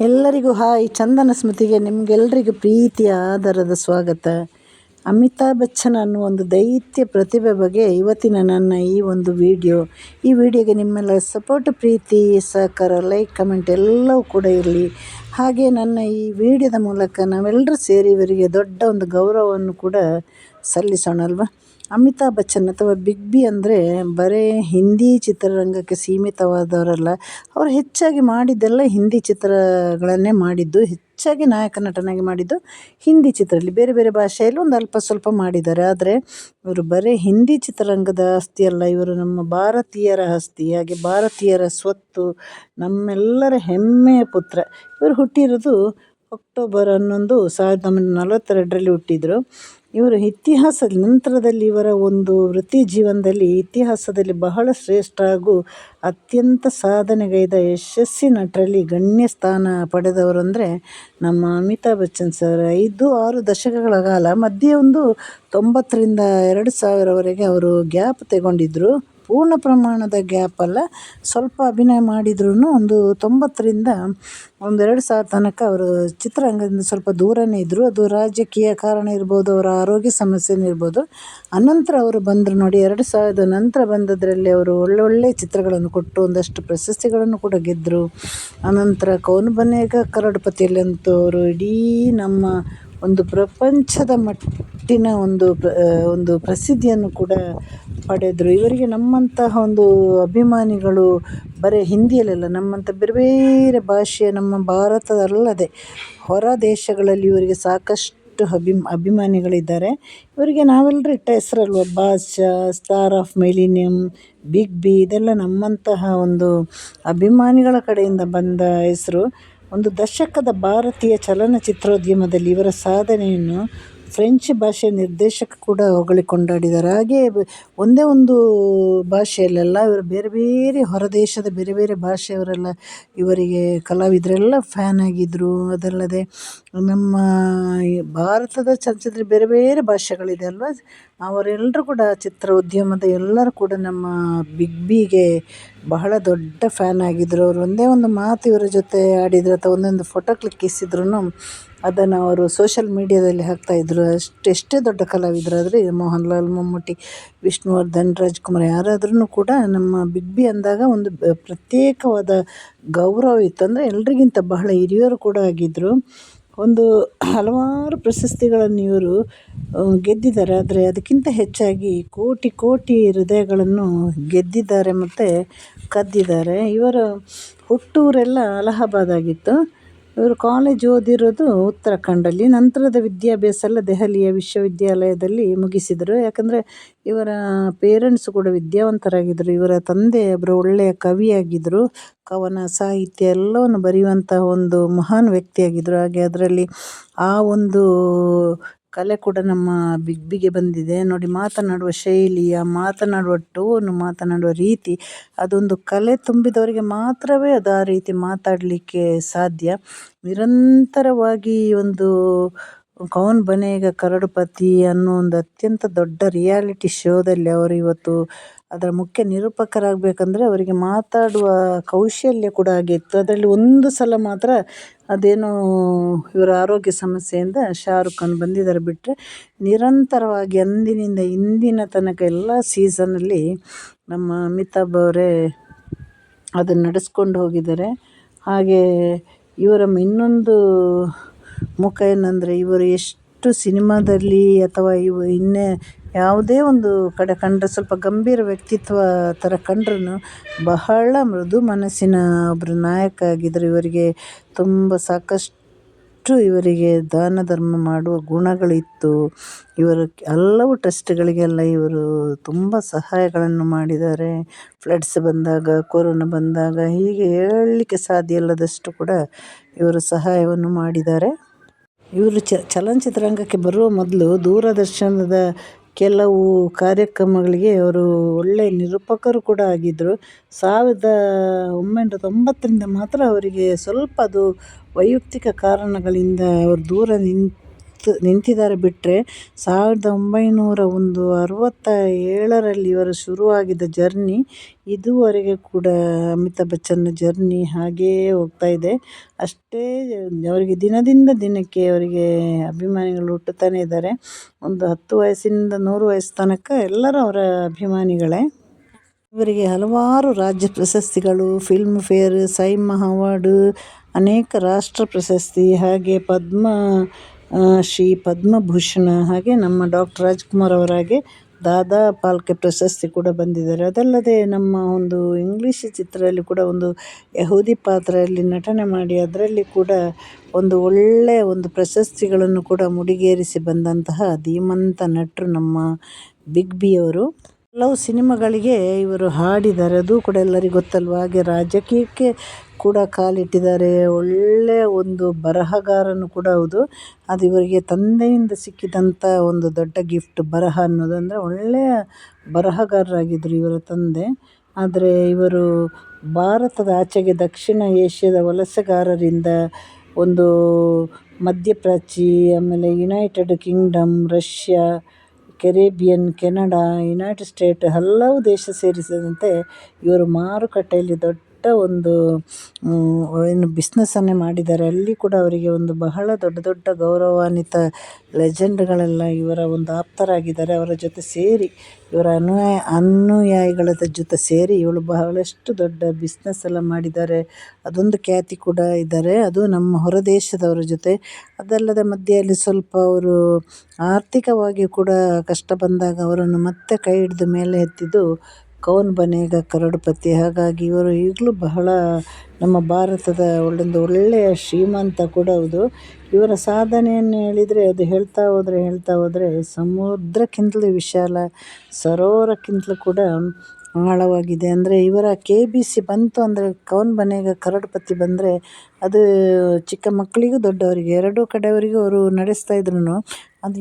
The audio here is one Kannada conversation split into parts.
ಎಲ್ಲರಿಗೂ ಹಾಯ್. ಚಂದನ ಸ್ಮೃತಿಗೆ ನಿಮಗೆಲ್ಲರಿಗೂ ಪ್ರೀತಿಯ ಆದರದ ಸ್ವಾಗತ. ಅಮಿತಾಬ್ ಬಚ್ಚನ್ ಅನ್ನುವ ಒಂದು ದೈತ್ಯ ಪ್ರತಿಭೆ ಬಗ್ಗೆ ಇವತ್ತಿನ ನನ್ನ ಈ ಒಂದು ಈ ವಿಡಿಯೋಗೆ ನಿಮ್ಮೆಲ್ಲ ಸಪೋರ್ಟ್, ಪ್ರೀತಿ, ಸಹಕಾರ, ಲೈಕ್, ಕಮೆಂಟ್ ಎಲ್ಲವೂ ಕೂಡ ಇರಲಿ. ಹಾಗೆ ನನ್ನ ಈ ವಿಡಿಯೋದ ಮೂಲಕ ನಾವೆಲ್ಲರೂ ಸೇರಿ ಇವರಿಗೆ ದೊಡ್ಡ ಒಂದು ಗೌರವವನ್ನು ಕೂಡ ಸಲ್ಲಿಸೋಣ ಅಲ್ವಾ. ಅಮಿತಾಬ್ ಬಚ್ಚನ್ ಅಥವಾ ಬಿಗ್ ಬಿ ಅಂದರೆ ಬರೀ ಹಿಂದಿ ಚಿತ್ರರಂಗಕ್ಕೆ ಸೀಮಿತವಾದವರಲ್ಲ. ಅವರು ಹೆಚ್ಚಾಗಿ ಮಾಡಿದ್ದೆಲ್ಲ ಹಿಂದಿ ಚಿತ್ರಗಳನ್ನೇ ಮಾಡಿದ್ದು, ಹೆಚ್ಚಾಗಿ ನಾಯಕ ನಟನಾಗಿ ಮಾಡಿದ್ದು ಹಿಂದಿ ಚಿತ್ರದಲ್ಲಿ. ಬೇರೆ ಬೇರೆ ಭಾಷೆಯಲ್ಲಿ ಒಂದು ಅಲ್ಪ ಸ್ವಲ್ಪ ಮಾಡಿದ್ದಾರೆ. ಆದರೆ ಇವರು ಬರೀ ಹಿಂದಿ ಚಿತ್ರರಂಗದ ಆಸ್ತಿ ಅಲ್ಲ, ಇವರು ನಮ್ಮ ಭಾರತೀಯರ ಆಸ್ತಿ, ಹಾಗೆ ಭಾರತೀಯರ ಸ್ವತ್ತು, ನಮ್ಮೆಲ್ಲರ ಹೆಮ್ಮೆಯ ಪುತ್ರ. ಇವರು ಹುಟ್ಟಿರೋದು ಅಕ್ಟೋಬರ್ 11, 1942 ಹುಟ್ಟಿದರು. ಇವರು ಇತಿಹಾಸದ ನಂತರದಲ್ಲಿ ಇವರ ಒಂದು ವೃತ್ತಿ ಜೀವನದಲ್ಲಿ ಇತಿಹಾಸದಲ್ಲಿ ಬಹಳ ಶ್ರೇಷ್ಠ ಹಾಗೂ ಅತ್ಯಂತ ಸಾಧನೆಗೈದ ಯಶಸ್ವಿ ನಟರಲ್ಲಿ ಗಣ್ಯ ಸ್ಥಾನ ಪಡೆದವರು ಅಂದರೆ ನಮ್ಮ ಅಮಿತಾಬ್ ಬಚ್ಚನ್ ಸರ್. 5-6 ದಶಕಗಳ ಕಾಲ ಮಧ್ಯೆ ಒಂದು 90ರಿಂದ 2000ವರೆಗೆ ಅವರು ಗ್ಯಾಪ್ ತಗೊಂಡಿದ್ದರು. ಪೂರ್ಣ ಪ್ರಮಾಣದ ಗ್ಯಾಪ್ ಅಲ್ಲ, ಸ್ವಲ್ಪ ಅಭಿನಯ ಮಾಡಿದ್ರೂ ಒಂದು 90ರಿಂದ 2000 ತನಕ ಅವರು ಚಿತ್ರರಂಗದಿಂದ ಸ್ವಲ್ಪ ದೂರನೇ ಇದ್ದರು. ಅದು ರಾಜಕೀಯ ಕಾರಣ ಇರ್ಬೋದು, ಅವರ ಆರೋಗ್ಯ ಸಮಸ್ಯೆನೂ ಇರ್ಬೋದು. ಅನಂತರ ಅವರು ಬಂದರು ನೋಡಿ, 2000 ನಂತರ ಬಂದದ್ರಲ್ಲಿ ಅವರು ಒಳ್ಳೊಳ್ಳೆ ಚಿತ್ರಗಳನ್ನು ಕೊಟ್ಟು ಒಂದಷ್ಟು ಪ್ರಶಸ್ತಿಗಳನ್ನು ಕೂಡ ಗೆದ್ದರು. ಅನಂತರ ಕೌನ್ ಬನೇಗಾ ಕರೋಡ್ಪತಿಯಲ್ಲಂತೂ ಅವರು ಇಡೀ ನಮ್ಮ ಒಂದು ಪ್ರಪಂಚದ ಮಟ್ಟಿನ ಒಂದು ಪ್ರಸಿದ್ಧಿಯನ್ನು ಕೂಡ ಪಡೆದರು. ಇವರಿಗೆ ನಮ್ಮಂತಹ ಒಂದು ಅಭಿಮಾನಿಗಳು ಬರೀ ಹಿಂದಿಯಲ್ಲೆಲ್ಲ, ನಮ್ಮಂಥ ಬೇರೆ ಬೇರೆ ಭಾಷೆಯ ನಮ್ಮ ಭಾರತದಲ್ಲದೆ ಹೊರ ದೇಶಗಳಲ್ಲಿ ಇವರಿಗೆ ಸಾಕಷ್ಟು ಅಭಿಮಾನಿಗಳಿದ್ದಾರೆ. ಇವರಿಗೆ ನಾವೆಲ್ಲರೂ ಇಟ್ಟ ಹೆಸರಲ್ವ, Badshah, star of millennium, big B, ಇದೆಲ್ಲ ನಮ್ಮಂತಹ ಒಂದು ಅಭಿಮಾನಿಗಳ ಕಡೆಯಿಂದ ಬಂದ ಹೆಸರು. ಒಂದು ದಶಕದ ಭಾರತೀಯ ಚಲನಚಿತ್ರೋದ್ಯಮದಲ್ಲಿ ಇವರ ಸಾಧನೆಯನ್ನು ಫ್ರೆಂಚ್ ಭಾಷೆಯ ನಿರ್ದೇಶಕ ಕೂಡ ಹೊಗಳಿ ಕೊಂಡಾಡಿದ್ದಾರೆ. ಹಾಗೆ ಒಂದೇ ಒಂದು ಭಾಷೆಯಲ್ಲೆಲ್ಲ ಇವರು ಬೇರೆ ಬೇರೆ ಹೊರದೇಶದ ಬೇರೆ ಬೇರೆ ಭಾಷೆಯವರೆಲ್ಲ ಇವರಿಗೆ ಕಲಾವಿದರೆಲ್ಲ ಫ್ಯಾನ್ ಆಗಿದ್ದರು. ಅದಲ್ಲದೆ ನಮ್ಮ ಭಾರತದ ಚಲನಚಿತ್ರ ಬೇರೆ ಬೇರೆ ಭಾಷೆಗಳಿದೆ ಅಲ್ವ, ಅವರೆಲ್ಲರೂ ಕೂಡ ಚಿತ್ರ ಉದ್ಯಮದ ಎಲ್ಲರೂ ಕೂಡ ನಮ್ಮ ಬಿಗ್ ಬಿಗೆ ಬಹಳ ದೊಡ್ಡ ಫ್ಯಾನ್ ಆಗಿದ್ದರು. ಅವರು ಒಂದೇ ಒಂದು ಮಾತು ಇವರ ಜೊತೆ ಆಡಿದರು ಅಥವಾ ಒಂದೊಂದು ಫೋಟೋ ಕ್ಲಿಕ್ಕಿಸಿದ್ರು ಅದನ್ನು ಅವರು ಸೋಷಲ್ ಮೀಡಿಯಾದಲ್ಲಿ ಹಾಕ್ತಾಯಿದ್ರು. ಎಷ್ಟೇ ದೊಡ್ಡ ಕಲಾವಿದರಾದರೆ, ಮೋಹನ್ ಲಾಲ್, ಮಮ್ಮೂಟಿ, ವಿಷ್ಣುವರ್ಧನ್, ರಾಜ್ಕುಮಾರ್ ಯಾರಾದ್ರೂ ಕೂಡ ನಮ್ಮ ಬಿಗ್ ಬಿ ಅಂದಾಗ ಒಂದು ಪ್ರತ್ಯೇಕವಾದ ಗೌರವ ಇತ್ತು. ಅಂದರೆ ಎಲ್ರಿಗಿಂತ ಬಹಳ ಹಿರಿಯರು ಕೂಡ ಆಗಿದ್ದರು. ಒಂದು ಹಲವಾರು ಪ್ರಶಸ್ತಿಗಳನ್ನು ಇವರು ಗೆದ್ದಿದ್ದಾರೆ. ಆದರೆ ಅದಕ್ಕಿಂತ ಹೆಚ್ಚಾಗಿ ಕೋಟಿ ಕೋಟಿ ಹೃದಯಗಳನ್ನು ಗೆದ್ದಿದ್ದಾರೆ ಮತ್ತು ಕದ್ದಿದ್ದಾರೆ. ಇವರ ಹುಟ್ಟೂರೆಲ್ಲ ಅಲಹಾಬಾದ್ ಆಗಿತ್ತು. ಇವರು ಕಾಲೇಜ್ ಓದಿರೋದು ಉತ್ತರಾಖಂಡಲ್ಲಿ. ನಂತರದ ವಿದ್ಯಾಭ್ಯಾಸ ಎಲ್ಲ ದೆಹಲಿಯ ವಿಶ್ವವಿದ್ಯಾಲಯದಲ್ಲಿ ಮುಗಿಸಿದರು. ಯಾಕಂದರೆ ಇವರ ಪೇರೆಂಟ್ಸ್ ಕೂಡ ವಿದ್ಯಾವಂತರಾಗಿದ್ದರು. ಇವರ ತಂದೆ ಒಬ್ಬರು ಒಳ್ಳೆಯ ಕವಿಯಾಗಿದ್ದರು. ಕವನ, ಸಾಹಿತ್ಯ ಎಲ್ಲವನ್ನು ಬರೆಯುವಂತಹ ಒಂದು ಮಹಾನ್ ವ್ಯಕ್ತಿಯಾಗಿದ್ದರು. ಹಾಗೆ ಅದರಲ್ಲಿ ಆ ಒಂದು ಕಲೆ ಕೂಡ ನಮ್ಮ ಬಿಗ್ ಬಿಗೆ ಬಂದಿದೆ ನೋಡಿ. ಮಾತನಾಡುವ ಶೈಲಿ, ಆ ಮಾತನಾಡುವ ಟೋನು, ಮಾತನಾಡುವ ರೀತಿ, ಅದೊಂದು ಕಲೆ ತುಂಬಿದವರಿಗೆ ಮಾತ್ರವೇ ಅದು ಆ ರೀತಿ ಮಾತಾಡಲಿಕ್ಕೆ ಸಾಧ್ಯ. ನಿರಂತರವಾಗಿ ಒಂದು ಕೌನ್ ಬನೇಗಾ ಕರೋಡ್ಪತಿ ಅನ್ನೋ ಒಂದು ಅತ್ಯಂತ ದೊಡ್ಡ ರಿಯಾಲಿಟಿ ಶೋದಲ್ಲಿ ಅವರು ಇವತ್ತು ಅದರ ಮುಖ್ಯ ನಿರೂಪಕರಾಗಬೇಕಂದ್ರೆ ಅವರಿಗೆ ಮಾತಾಡುವ ಕೌಶಲ್ಯ ಕೂಡ ಆಗಿತ್ತು. ಅದರಲ್ಲಿ ಒಂದು ಸಲ ಮಾತ್ರ ಅದೇನೋ ಇವರ ಆರೋಗ್ಯ ಸಮಸ್ಯೆಯಿಂದ ಶಾರುಖ್ ಖಾನ್ ಬಂದಿದ್ದಾರೆ. ಬಿಟ್ಟರೆ ನಿರಂತರವಾಗಿ ಅಂದಿನಿಂದ ಇಂದಿನ ತನಕ ಎಲ್ಲ ಸೀಸನಲ್ಲಿ ನಮ್ಮ ಅಮಿತಾಬ್ ಅವರೇ ಅದನ್ನು ನಡೆಸ್ಕೊಂಡು ಹೋಗಿದ್ದಾರೆ. ಹಾಗೆ ಇವರ ಇನ್ನೊಂದು ಮುಖ ಏನಂದರೆ, ಇವರು ಎಷ್ಟು ಸಿನಿಮಾದಲ್ಲಿ ಅಥವಾ ಇನ್ನೇ ಯಾವುದೇ ಒಂದು ಕಡೆ ಕಂಡ್ರೆ ಸ್ವಲ್ಪ ಗಂಭೀರ ವ್ಯಕ್ತಿತ್ವ ಥರ ಕಂಡ್ರೂ ಬಹಳ ಮೃದು ಮನಸ್ಸಿನ ಒಬ್ಬರು ನಾಯಕ ಆಗಿದ್ದರು. ಇವರಿಗೆ ತುಂಬ ಸಾಕಷ್ಟು ಇವರಿಗೆ ದಾನ ಧರ್ಮ ಮಾಡುವ ಗುಣಗಳಿತ್ತು. ಇವರು ಹಲವು ಟ್ರಸ್ಟ್ಗಳಿಗೆಲ್ಲ ಇವರು ತುಂಬ ಸಹಾಯಗಳನ್ನು ಮಾಡಿದ್ದಾರೆ. ಫ್ಲಡ್ಸ್ ಬಂದಾಗ, ಕೊರೋನಾ ಬಂದಾಗ, ಹೀಗೆ ಹೇಳಲಿಕ್ಕೆ ಸಾಧ್ಯ ಇಲ್ಲದಷ್ಟು ಕೂಡ ಇವರು ಸಹಾಯವನ್ನು ಮಾಡಿದ್ದಾರೆ. ಇವರು ಚಲನಚಿತ್ರರಂಗಕ್ಕೆ ಬರುವ ಮೊದಲು ದೂರದರ್ಶನದ ಕೆಲವು ಕಾರ್ಯಕ್ರಮಗಳಿಗೆ ಅವರು ಒಳ್ಳೆಯ ನಿರೂಪಕರು ಕೂಡ ಆಗಿದ್ದರು. 1990ರಿಂದ ಮಾತ್ರ ಅವರಿಗೆ ಸ್ವಲ್ಪ ಅದು ವೈಯಕ್ತಿಕ ಕಾರಣಗಳಿಂದ ಅವರು ದೂರ ನಿಂತಿದ್ದಾರೆ ಬಿಟ್ಟರೆ 1967ರಲ್ಲಿ ಇವರು ಶುರುವಾಗಿದ್ದ ಜರ್ನಿ ಇದುವರೆಗೆ ಕೂಡ ಅಮಿತಾಬ್ ಬಚ್ಚನ್ ಜರ್ನಿ ಹಾಗೇ ಹೋಗ್ತಾ ಇದೆ. ಅಷ್ಟೇ ಅವರಿಗೆ ದಿನದಿಂದ ದಿನಕ್ಕೆ ಅವರಿಗೆ ಅಭಿಮಾನಿಗಳು ಹುಟ್ಟುತ್ತಾನೆ ಇದ್ದಾರೆ. ಒಂದು 10 ವಯಸ್ಸಿನಿಂದ 100 ವಯಸ್ಸು ತನಕ ಎಲ್ಲರೂ ಅವರ ಅಭಿಮಾನಿಗಳೇ. ಇವರಿಗೆ ಹಲವಾರು ರಾಜ್ಯ ಪ್ರಶಸ್ತಿಗಳು, ಫಿಲ್ಮ್ ಫೇರ್, ಸೈಮಾ ಅವಾರ್ಡು, ಅನೇಕ ರಾಷ್ಟ್ರ ಪ್ರಶಸ್ತಿ, ಹಾಗೆ ಪದ್ಮಭೂಷಣ, ಹಾಗೆ ನಮ್ಮ ಡಾಕ್ಟರ್ ರಾಜ್ಕುಮಾರ್ ಅವರಾಗೆ ದಾದಾ ಫಾಲ್ಕೆ ಪ್ರಶಸ್ತಿ ಕೂಡ ಬಂದಿದ್ದಾರೆ. ಅದಲ್ಲದೆ ನಮ್ಮ ಒಂದು ಇಂಗ್ಲೀಷ್ ಚಿತ್ರದಲ್ಲಿ ಕೂಡ ಒಂದು ಯಹೂದಿ ಪಾತ್ರದಲ್ಲಿ ನಟನೆ ಮಾಡಿ ಅದರಲ್ಲಿ ಕೂಡ ಒಂದು ಒಳ್ಳೆಯ ಒಂದು ಪ್ರಶಸ್ತಿಗಳನ್ನು ಕೂಡ ಮುಡಿಗೇರಿಸಿ ಬಂದಂತಹ ಧೀಮಂತ ನಟರು ನಮ್ಮ ಬಿಗ್ ಬಿ ಅವರು. ಕೆಲವು ಸಿನಿಮಾಗಳಿಗೆ ಇವರು ಹಾಡಿದ್ದಾರೆ, ಅದು ಕೂಡ ಎಲ್ಲರಿಗೂ ಗೊತ್ತಲ್ವ. ಹಾಗೆ ರಾಜಕೀಯಕ್ಕೆ ಕೂಡ ಕಾಲಿಟ್ಟಿದ್ದಾರೆ. ಒಳ್ಳೆಯ ಒಂದು ಬರಹಗಾರನು ಕೂಡ ಹೌದು. ಅದು ಇವರಿಗೆ ತಂದೆಯಿಂದ ಸಿಕ್ಕಿದಂಥ ಒಂದು ದೊಡ್ಡ ಗಿಫ್ಟ್ ಬರಹ ಅನ್ನೋದು. ಅಂದರೆ ಒಳ್ಳೆಯ ಬರಹಗಾರರಾಗಿದ್ದರು ಇವರ ತಂದೆ. ಆದರೆ ಇವರು ಭಾರತದ ಆಚೆಗೆ ದಕ್ಷಿಣ ಏಷ್ಯಾದ ವಲಸೆಗಾರರಿಂದ ಒಂದು ಮಧ್ಯಪ್ರಾಚ್ಯ, ಆಮೇಲೆ United Kingdom, Russia, Caribbean, Canada, United state ಹಲವು ದೇಶ ಸೇರಿಸಿದಂತೆ ಇವರು ಮಾರುಕಟ್ಟೆಯಲ್ಲಿ ದೊಡ್ಡ ಒಂದು ಬಿಸ್ನೆಸ್ಸನ್ನೇ ಮಾಡಿದ್ದಾರೆ. ಅಲ್ಲಿ ಕೂಡ ಅವರಿಗೆ ಒಂದು ಬಹಳ ದೊಡ್ಡ ದೊಡ್ಡ ಗೌರವಾನ್ವಿತ ಲೆಜೆಂಡ್ಗಳೆಲ್ಲ ಇವರ ಒಂದು ಆಪ್ತರಾಗಿದ್ದಾರೆ. ಅವರ ಜೊತೆ ಸೇರಿ ಇವರ ಅನುಯಾಯಿಗಳ ಜೊತೆ ಸೇರಿ ಇವಳು ಬಹಳಷ್ಟು ದೊಡ್ಡ ಬಿಸ್ನೆಸ್ ಎಲ್ಲ ಮಾಡಿದ್ದಾರೆ. ಅದೊಂದು ಖ್ಯಾತಿ ಕೂಡ ಇದ್ದಾರೆ, ಅದು ನಮ್ಮ ಹೊರದೇಶದವರ ಜೊತೆ. ಅದಲ್ಲದೆ ಮಧ್ಯೆಯಲ್ಲಿ ಸ್ವಲ್ಪ ಅವರು ಆರ್ಥಿಕವಾಗಿ ಕೂಡ ಕಷ್ಟ ಬಂದಾಗ ಅವರನ್ನು ಮತ್ತೆ ಕೈ ಹಿಡಿದು ಮೇಲೆ ಎತ್ತಿದ್ದು ಕೌನ್ ಬನೇಗಾ ಕರೋಡ್ಪತಿ. ಹಾಗಾಗಿ ಇವರು ಈಗಲೂ ಬಹಳ ನಮ್ಮ ಭಾರತದ ಒಳ್ಳೆಯ ಶ್ರೀಮಂತ ಕೂಡ ಹೌದು. ಇವರ ಸಾಧನೆಯನ್ನು ಹೇಳಿದರೆ ಅದು ಹೇಳ್ತಾ ಹೋದರೆ ಸಮುದ್ರಕ್ಕಿಂತಲೂ ವಿಶಾಲ, ಸರೋವರಕ್ಕಿಂತಲೂ ಕೂಡ ಆಳವಾಗಿದೆ. ಅಂದರೆ ಇವರ KBC ಬಂತು ಅಂದರೆ ಕೌನ್ ಬನೇಗಾ ಕರೋಡ್ಪತಿ ಬಂದರೆ ಅದು ಚಿಕ್ಕ ಮಕ್ಕಳಿಗೂ ದೊಡ್ಡವರಿಗೆ ಎರಡೂ ಕಡೆಯವರಿಗೂ ಅವರು ನಡೆಸ್ತಾ ಇದ್ರು. ಅದು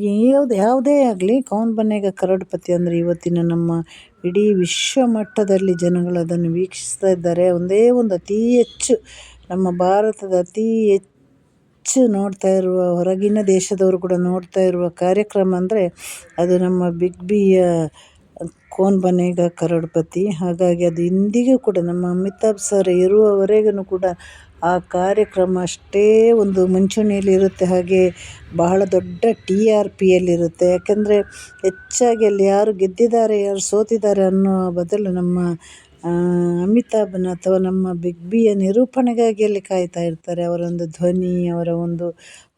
ಯಾವುದೇ ಆಗಲಿ ಕೌನ್ ಬನೇಗಾ ಕರೋಡ್ಪತಿ ಅಂದರೆ ಇವತ್ತಿನ ನಮ್ಮ ಇಡೀ ವಿಶ್ವ ಮಟ್ಟದಲ್ಲಿ ಜನಗಳು ಅದನ್ನು ವೀಕ್ಷಿಸ್ತಾ ಇದ್ದಾರೆ. ಒಂದೇ ಒಂದು ಅತಿ ಹೆಚ್ಚು ನಮ್ಮ ಭಾರತದ ಅತಿ ಹೆಚ್ಚು ನೋಡ್ತಾ ಇರುವ, ಹೊರಗಿನ ದೇಶದವರು ಕೂಡ ನೋಡ್ತಾ ಇರುವ ಕಾರ್ಯಕ್ರಮ ಅಂದರೆ ಅದು ನಮ್ಮ ಬಿಗ್ ಬಿಯ ಕೌನ್ ಬನೇಗಾ ಕರೋಡ್ಪತಿ. ಹಾಗಾಗಿ ಅದು ಇಂದಿಗೂ ಕೂಡ ನಮ್ಮ ಅಮಿತಾಬ್ ಸರ್ ಇರುವವರೆಗೂ ಕೂಡ ಆ ಕಾರ್ಯಕ್ರಮ ಅಷ್ಟೇ ಒಂದು ಮುಂಚೂಣಿಯಲ್ಲಿ ಇರುತ್ತೆ. ಹಾಗೆ ಬಹಳ ದೊಡ್ಡ TRPಯಲ್ಲಿರುತ್ತೆ. ಯಾಕೆಂದರೆ ಹೆಚ್ಚಾಗಿ ಅಲ್ಲಿ ಯಾರು ಗೆದ್ದಿದ್ದಾರೆ ಯಾರು ಸೋತಿದ್ದಾರೆ ಅನ್ನೋ ಬದಲು ನಮ್ಮ ಅಮಿತಾಬ್ನ ಅಥವಾ ನಮ್ಮ ಬಿಗ್ ಬಿಯ ನಿರೂಪಣೆಗಾಗಿ ಅಲ್ಲಿ ಕಾಯ್ತಾ ಇರ್ತಾರೆ. ಅವರ ಒಂದು ಧ್ವನಿ, ಅವರ ಒಂದು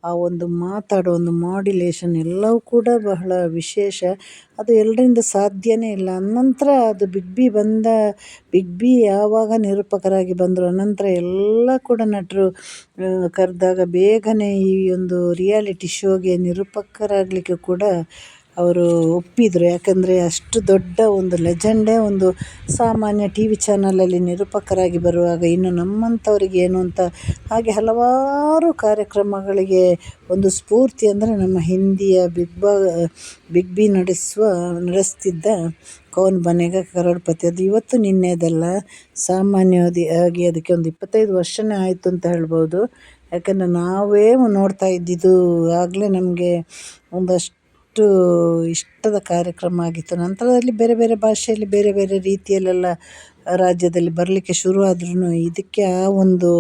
ಆ ಒಂದು ಮಾತಾಡೋ ಒಂದು ಮಾಡ್ಯುಲೇಷನ್ ಎಲ್ಲವೂ ಕೂಡ ಬಹಳ ವಿಶೇಷ. ಅದು ಎಲ್ಲರಿಂದ ಸಾಧ್ಯನೇ ಇಲ್ಲ. ಅನಂತರ ಅದು ಬಿಗ್ ಬಿ ಯಾವಾಗ ನಿರೂಪಕರಾಗಿ ಬಂದರು ಅನಂತರ ಎಲ್ಲ ಕೂಡ ನಟರು ಕರೆದಾಗ ಬೇಗನೆ ಈ ಒಂದು ರಿಯಾಲಿಟಿ ಶೋಗೆ ನಿರೂಪಕರಾಗಲಿಕ್ಕೆ ಕೂಡ ಅವರು ಒಪ್ಪಿದರು. ಯಾಕಂದರೆ ಅಷ್ಟು ದೊಡ್ಡ ಒಂದು ಲೆಜೆಂಡೇ ಒಂದು ಸಾಮಾನ್ಯ TV ಚಾನಲಲ್ಲಿ ನಿರೂಪಕರಾಗಿ ಬರುವಾಗ ಇನ್ನು ನಮ್ಮಂಥವ್ರಿಗೆ ಏನು ಅಂತ. ಹಾಗೆ ಹಲವಾರು ಕಾರ್ಯಕ್ರಮಗಳಿಗೆ ಒಂದು ಸ್ಫೂರ್ತಿ ಅಂದರೆ ನಮ್ಮ ಹಿಂದಿಯ ಬಿಗ್ ಬಿ ನಡೆಸ್ತಿದ್ದ ಕೌನ್ ಬನೇಗಾ ಕರೋಡ್ಪತಿ. ಅದು ಇವತ್ತು ನಿನ್ನೆದಲ್ಲ, ಸಾಮಾನ್ಯವಾಗಿ ಅದಕ್ಕೆ ಒಂದು 25 ವರ್ಷನೇ ಆಯಿತು ಅಂತ ಹೇಳ್ಬೋದು. ಯಾಕಂದರೆ ನಾವೇ ನೋಡ್ತಾ ಇದ್ದಿದ್ದು ಆಗಲೇ ನಮಗೆ ಒಂದಷ್ಟು ಇಷ್ಟದ ಕಾರ್ಯಕ್ರಮ ಆಗಿತ್ತು. ನಂತರದಲ್ಲಿ ಬೇರೆ ಬೇರೆ ಭಾಷೆಯಲ್ಲಿ ಬೇರೆ ಬೇರೆ ರೀತಿಯಲ್ಲೆಲ್ಲ ರಾಜ್ಯದಲ್ಲಿ ಬರಲಿಕ್ಕೆ ಶುರು ಆದ್ರೂ ಇದಕ್ಕೆ ಆ ಒಂದು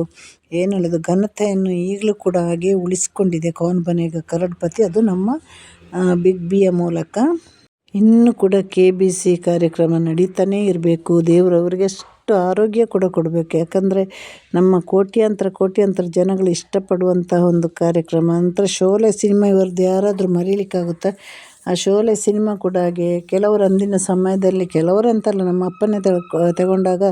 ಏನು ಹೇಳೋದು ಘನತೆಯನ್ನು ಈಗಲೂ ಕೂಡ ಹಾಗೆ ಉಳಿಸ್ಕೊಂಡಿದೆ ಕೌನ್ ಬನೇಗಾ ಕರೋಡ್ಪತಿ. ಅದು ನಮ್ಮ ಬಿಗ್ ಬಿಯ ಮೂಲಕ. ಇನ್ನೂ ಕೂಡ KBC ಕಾರ್ಯಕ್ರಮ ನಡೀತಾನೇ ಇರಬೇಕು. ದೇವರು ಅವರಿಗೆ ಅಷ್ಟು ಆರೋಗ್ಯ ಕೂಡ ಕೊಡಬೇಕು. ಯಾಕಂದರೆ ನಮ್ಮ ಕೋಟ್ಯಾಂತರ ಜನಗಳು ಇಷ್ಟಪಡುವಂತಹ ಒಂದು ಕಾರ್ಯಕ್ರಮ. ನಂತರ ಶೋಲೆ ಸಿನಿಮಾ ಇವರದ್ದು ಯಾರಾದರೂ ಮರೀಲಿಕ್ಕಾಗುತ್ತಾ? ಆ ಶೋಲೆ ಸಿನಿಮಾ ಕೂಡ ಹಾಗೆ ಕೆಲವರು ಅಂದಿನ ಸಮಯದಲ್ಲಿ, ಕೆಲವರಂತಲ್ಲ ನಮ್ಮ ಅಪ್ಪನೇ ತಗೊಂಡಾಗ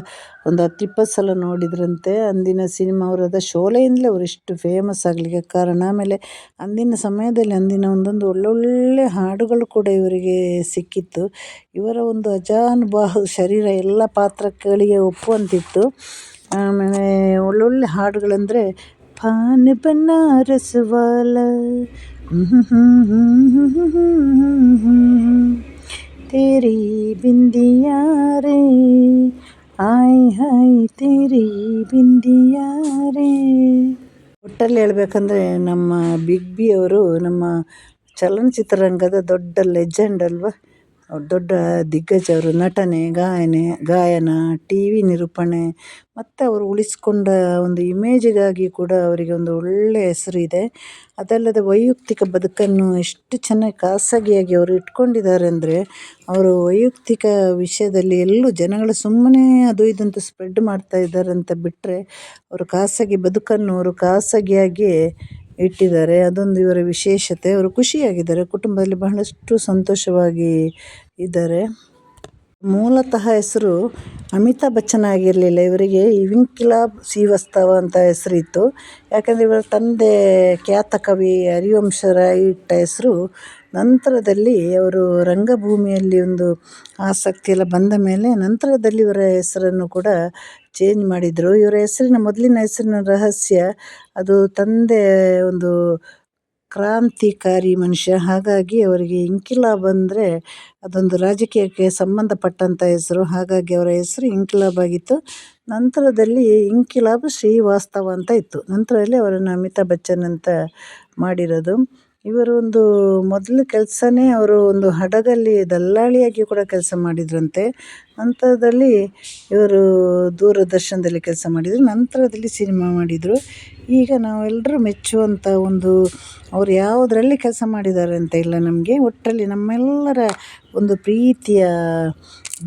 ಒಂದು 10-20 ಸಲ ನೋಡಿದ್ರಂತೆ. ಅಂದಿನ ಸಿನಿಮಾ ಅವರದ ಶೋಲೆಯಿಂದಲೇ ಅವರು ಇಷ್ಟು ಫೇಮಸ್ ಆಗಲಿಕ್ಕೆ ಕಾರಣ. ಆಮೇಲೆ ಅಂದಿನ ಸಮಯದಲ್ಲಿ ಒಂದೊಂದು ಒಳ್ಳೊಳ್ಳೆ ಹಾಡುಗಳು ಕೂಡ ಇವರಿಗೆ ಸಿಕ್ಕಿತ್ತು. ಇವರ ಒಂದು ಅಜಾನುಬಾಹು ಶರೀರ ಎಲ್ಲ ಪಾತ್ರಗಳಿಗೆ ಒಪ್ಪುವಂತಿತ್ತು. ಆಮೇಲೆ ಒಳ್ಳೊಳ್ಳೆ ಹಾಡುಗಳಂದರೆ ಪಾನ್ ಬನಾರಸ್ ವಾಲಾ, ತೇರಿ ಬಿಂದಿಯಾ ರೇ, ಹಾಯ್ ಹಾಯ್ ತೇರಿ ಬಿಂದಿಯಾ ರೇ, ಒಟ್ಟಲ್ಲಿ ಹೇಳ್ಬೇಕಂದ್ರೆ ನಮ್ಮ ಬಿಗ್ ಬಿ ಅವರು ನಮ್ಮ ಚಲನಚಿತ್ರರಂಗದ ದೊಡ್ಡ ಲೆಜೆಂಡ್ ಅಲ್ವಾ. ಅವ್ರು ದೊಡ್ಡ ದಿಗ್ಗಜ. ಅವರು ನಟನೆ, ಗಾಯನ, ಟಿ ವಿ ನಿರೂಪಣೆ ಮತ್ತು ಅವರು ಉಳಿಸ್ಕೊಂಡ ಒಂದು ಇಮೇಜಿಗಾಗಿ ಕೂಡ ಅವರಿಗೆ ಒಂದು ಒಳ್ಳೆಯ ಹೆಸರು ಇದೆ. ಅದಲ್ಲದೆ ವೈಯಕ್ತಿಕ ಬದುಕನ್ನು ಎಷ್ಟು ಚೆನ್ನಾಗಿ ಖಾಸಗಿಯಾಗಿ ಅವರು ಇಟ್ಕೊಂಡಿದ್ದಾರೆ ಅಂದರೆ, ಅವರು ವೈಯಕ್ತಿಕ ವಿಷಯದಲ್ಲಿ ಎಲ್ಲೂ ಜನಗಳು ಸುಮ್ಮನೆ ಅದು ಇದಂತ ಸ್ಪ್ರೆಡ್ ಮಾಡ್ತಾ ಇದ್ದಾರೆ ಅಂತ ಬಿಟ್ಟರೆ, ಅವರು ಖಾಸಗಿ ಬದುಕನ್ನು ಅವರು ಖಾಸಗಿಯಾಗಿ ಇಟ್ಟಿದ್ದಾರೆ. ಅದೊಂದು ಇವರ ವಿಶೇಷತೆ. ಅವರು ಖುಷಿಯಾಗಿದ್ದಾರೆ, ಕುಟುಂಬದಲ್ಲಿ ಬಹಳಷ್ಟು ಸಂತೋಷವಾಗಿ ಇದ್ದಾರೆ. ಮೂಲತಃ ಹೆಸರು ಅಮಿತಾಬ್ ಬಚ್ಚನ್ ಆಗಿರಲಿಲ್ಲ. ಇವರಿಗೆ ಇಂಕಿಲಾಬ್ ಶ್ರೀವಾಸ್ತವ ಅಂತ ಹೆಸರಿತ್ತು. ಯಾಕಂದರೆ ಇವರ ತಂದೆ ಖ್ಯಾತ ಕವಿ ಹರಿವಂಶ್ ರಾಯ್ ಇಟ್ಟ ಹೆಸರು. ನಂತರದಲ್ಲಿ ಅವರು ರಂಗಭೂಮಿಯಲ್ಲಿ ಒಂದು ಆಸಕ್ತಿ ಎಲ್ಲ ಬಂದ ಮೇಲೆ ನಂತರದಲ್ಲಿ ಇವರ ಹೆಸರನ್ನು ಕೂಡ ಚೇಂಜ್ ಮಾಡಿದರು. ಇವರ ಹೆಸರಿನ ಮೊದಲಿನ ಹೆಸರಿನ ರಹಸ್ಯ, ಅದು ತಂದೆ ಒಂದು ಕ್ರಾಂತಿಕಾರಿ ಮನುಷ್ಯ. ಹಾಗಾಗಿ ಅವರಿಗೆ ಇಂಕಿಲಾಬ್ ಅಂದರೆ ಅದೊಂದು ರಾಜಕೀಯಕ್ಕೆ ಸಂಬಂಧಪಟ್ಟಂಥ ಹೆಸರು. ಹಾಗಾಗಿ ಅವರ ಹೆಸರು ಇಂಕಿಲಾಬ್ ಆಗಿತ್ತು. ನಂತರದಲ್ಲಿ ಇಂಕಿಲಾಬ್ ಶ್ರೀವಾಸ್ತವ ಅಂತ ಇತ್ತು. ನಂತರದಲ್ಲಿ ಅವರನ್ನು ಅಮಿತಾಬ್ ಬಚ್ಚನ್ ಅಂತ ಮಾಡಿರೋದು. ಇವರು ಒಂದು ಮೊದಲು ಕೆಲಸನೇ ಅವರು ಒಂದು ಹಡಗಲ್ಲಿ ದಲ್ಲಾಳಿಯಾಗಿ ಕೂಡ ಕೆಲಸ ಮಾಡಿದ್ರಂತೆ. ನಂತರದಲ್ಲಿ ಇವರು ದೂರದರ್ಶನದಲ್ಲಿ ಕೆಲಸ ಮಾಡಿದರು. ನಂತರದಲ್ಲಿ ಸಿನಿಮಾ ಮಾಡಿದರು. ಈಗ ನಾವೆಲ್ಲರೂ ಮೆಚ್ಚುವಂಥ ಒಂದು, ಅವ್ರು ಯಾವುದರಲ್ಲಿ ಕೆಲಸ ಮಾಡಿದ್ದಾರೆ ಅಂತ ಇಲ್ಲ ನಮಗೆ, ಒಟ್ಟಲ್ಲಿ ನಮ್ಮೆಲ್ಲರ ಒಂದು ಪ್ರೀತಿಯ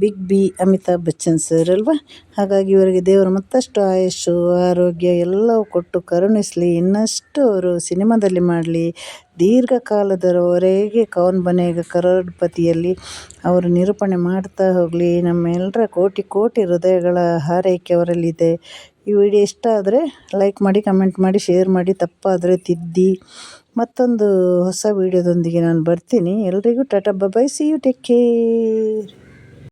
big B Amitabh Bachchan sir ಅಲ್ವಾ. ಹಾಗಾಗಿ ಇವರಿಗೆ ದೇವರು ಮತ್ತಷ್ಟು ಆಯುಷ್ಷು, ಆರೋಗ್ಯ ಎಲ್ಲವೂ ಕೊಟ್ಟು ಕರುಣಿಸಲಿ. ಇನ್ನಷ್ಟು ಅವರು ಸಿನಿಮಾದಲ್ಲಿ ಮಾಡಲಿ, ದೀರ್ಘಕಾಲದವರೆಗೆ ಕೌನ್ ಬನೇಗ ಕರೋಡ್ಪತಿಯಲ್ಲಿ ಅವರು ನಿರೂಪಣೆ ಮಾಡ್ತಾ ಹೋಗಲಿ. ನಮ್ಮೆಲ್ಲರ ಕೋಟಿ ಕೋಟಿ ಹೃದಯಗಳ ಹಾರೈಕೆ ಅವರಲ್ಲಿದೆ. ಈ ವಿಡಿಯೋ ಇಷ್ಟ ಆದರೆ ಲೈಕ್ ಮಾಡಿ, ಕಮೆಂಟ್ ಮಾಡಿ, ಶೇರ್ ಮಾಡಿ, ತಪ್ಪಾದರೆ ತಿದ್ದಿ. ಮತ್ತೊಂದು ಹೊಸ ವಿಡಿಯೋದೊಂದಿಗೆ ನಾನು ಬರ್ತೀನಿ. ಎಲ್ರಿಗೂ ಟಾಟಾ, ಬಾಯ್, ಸಿ ಯು, ಟೇಕ್ ಕೇರ್.